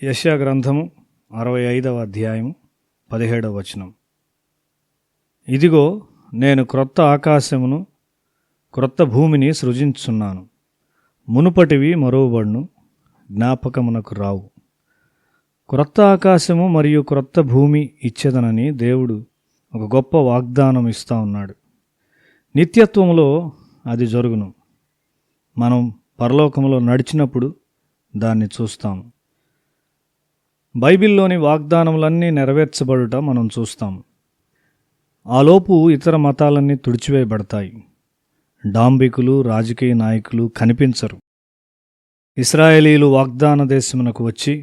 యెషయా గ్రంథము 65వ అధ్యాయము 17వ వచనం. ఇదిగో, నేను క్రొత్త ఆకాశమును క్రొత్త భూమిని సృజించుచున్నాను, మునుపటివి మరువబడును, జ్ఞాపకమునకు రావు. క్రొత్త ఆకాశము మరియు క్రొత్త భూమి ఇచ్చేదనని దేవుడు ఒక గొప్ప వాగ్దానం ఇస్తూ ఉన్నాడు. నిత్యత్వములో అది జరుగును. మనం పరలోకములో నడిచినప్పుడు దాన్ని చూస్తాము. బైబిల్లోని వాగ్దానములన్నీ నెరవేర్చబడుట మనం చూస్తాము. ఆలోపు ఇతర మతాలన్నీ తుడిచివేయబడతాయి. డాంబికులు, రాజకీయ నాయకులు కనిపించరు. ఇశ్రాయేలీలు వాగ్దాన దేశమునకు వచ్చి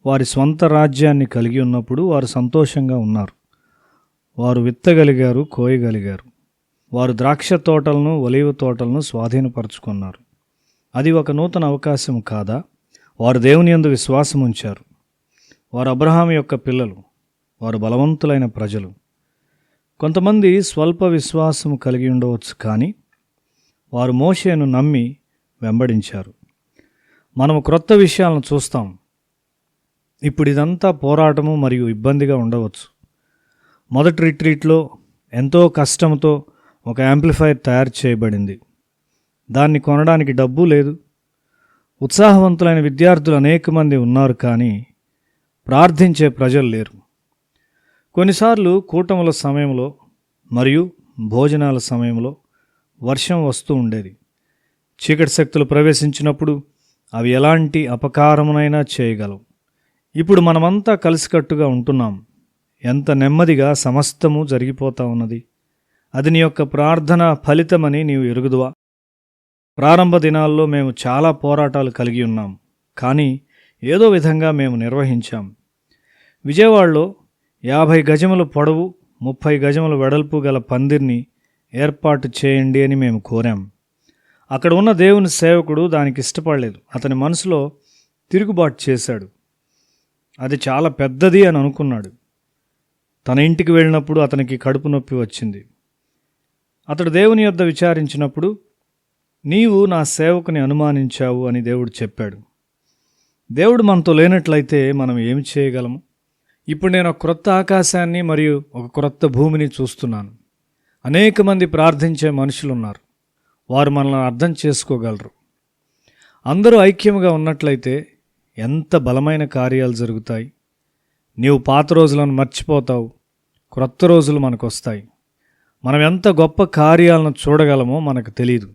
వారి స్వంత రాజ్యాన్ని కలిగి ఉన్నప్పుడు వారు సంతోషంగా ఉన్నారు. వారు విత్తగలిగారు, కోయగలిగారు. వారు ద్రాక్ష తోటలను, ఒలీవ తోటలను స్వాధీనపరుచుకున్నారు. అది ఒక నూతన అవకాశం కాదా? వారు దేవుని యందు విశ్వాసం ఉంచారు. వారు అబ్రహాము యొక్క పిల్లలు. వారు బలవంతులైన ప్రజలు. కొంతమంది స్వల్ప విశ్వాసము కలిగి ఉండవచ్చు, కానీ వారు మోషేను నమ్మి వెంబడించారు. మనము క్రొత్త విషయాలను చూస్తాం. ఇప్పుడు ఇదంతా పోరాటము మరియు ఇబ్బందిగా ఉండవచ్చు. మొదటి రిట్రీట్లో ఎంతో కష్టంతో ఒక యాంప్లిఫైయర్ తయారు చేయబడింది. దాన్ని కొనడానికి డబ్బు లేదు. ఉత్సాహవంతులైన విద్యార్థులు అనేక మంది ఉన్నారు, కానీ ప్రార్థించే ప్రజలు లేరు. కొన్నిసార్లు కూటముల సమయంలో మరియు భోజనాల సమయంలో వర్షం వస్తూ ఉండేది. చీకటి శక్తులు ప్రవేశించినప్పుడు అవి ఎలాంటి అపకారమునైనా చేయగలవు. ఇప్పుడు మనమంతా కలిసికట్టుగా ఉంటున్నాం. ఎంత నెమ్మదిగా సమస్తము జరిగిపోతా ఉన్నది. అది నీ యొక్క ప్రార్థన ఫలితమని నీవు ఎరుగుదువా? ప్రారంభ దినాల్లో మేము చాలా పోరాటాలు కలిగి ఉన్నాం, కానీ ఏదో విధంగా మేము నిర్వహించాం. విజయవాడలో 50 గజముల పొడవు, 30 గజముల వెడల్పు గల పందిర్ని ఏర్పాటు చేయండి అని మేము కోరాం. అక్కడ ఉన్న దేవుని సేవకుడు దానికి ఇష్టపడలేదు. అతని మనసులో తిరుగుబాటు చేశాడు. అది చాలా పెద్దది అని అనుకున్నాడు. తన ఇంటికి వెళ్ళినప్పుడు అతనికి కడుపు నొప్పి వచ్చింది. అతడు దేవుని యొద్ద విచారించినప్పుడు, నీవు నా సేవకుని అనుమానించావు అని దేవుడు చెప్పాడు. దేవుడు మనతో లేనట్లయితే మనం ఏమి చేయగలము? ఇప్పుడు నేను ఒక క్రొత్త ఆకాశాన్ని మరియు ఒక క్రొత్త భూమిని చూస్తున్నాను. అనేక మంది ప్రార్థించే మనుషులు ఉన్నారు. వారు మనల్ని అర్థం చేసుకోగలరు. అందరూ ఐక్యముగా ఉన్నట్లయితే ఎంత బలమైన కార్యాలు జరుగుతాయి. నీవు పాత రోజులను మర్చిపోతావు. క్రొత్త రోజులు మనకు వస్తాయి. మనం ఎంత గొప్ప కార్యాలను చూడగలమో మనకు తెలియదు.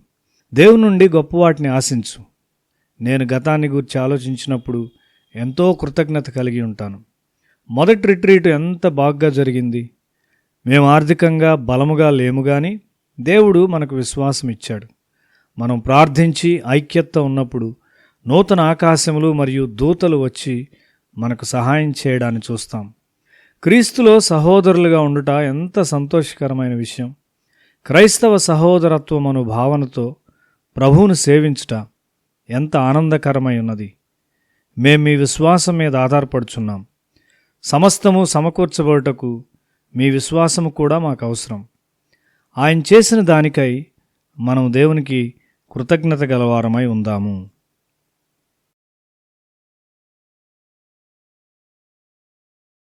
దేవుని నుండి గొప్ప వాటిని ఆశించు. నేను గతాన్ని గురించి ఆలోచించినప్పుడు ఎంతో కృతజ్ఞత కలిగి ఉంటాను. మొదటి రిట్రీట్ ఎంత బాగా జరిగింది. మేము ఆర్థికంగా బలముగా లేము, కానీ దేవుడు మనకు విశ్వాసం ఇచ్చాడు. మనం ప్రార్థించి ఐక్యత ఉన్నప్పుడు నూతన ఆకాశములు మరియు దూతలు వచ్చి మనకు సహాయం చేయడాన్ని చూస్తాం. క్రీస్తులో సహోదరులుగా ఉండుట ఎంత సంతోషకరమైన విషయం. క్రైస్తవ సహోదరత్వం అను భావనతో ప్రభువును సేవించుట ఎంత ఆనందకరమై ఉన్నది. మేము మీ విశ్వాసం మీద ఆధారపడుచున్నాం. సమస్తము సమకూర్చబడుటకు మీ విశ్వాసము కూడా మాకు అవసరం. ఆయన చేసిన దానికై మనం దేవునికి కృతజ్ఞత గలవారమై ఉందాము.